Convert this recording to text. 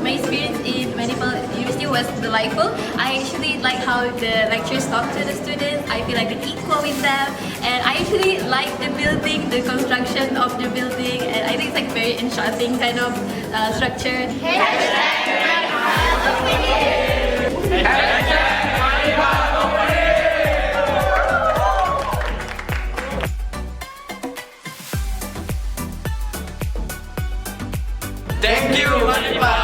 my experience in Manipal University was delightful. I actually like how the lecturers talk to the students. I feel like an equal with them, and I actually like the building, the construction of the building, and I think it's like very enchanting kind of structure. Thank you, Manipal!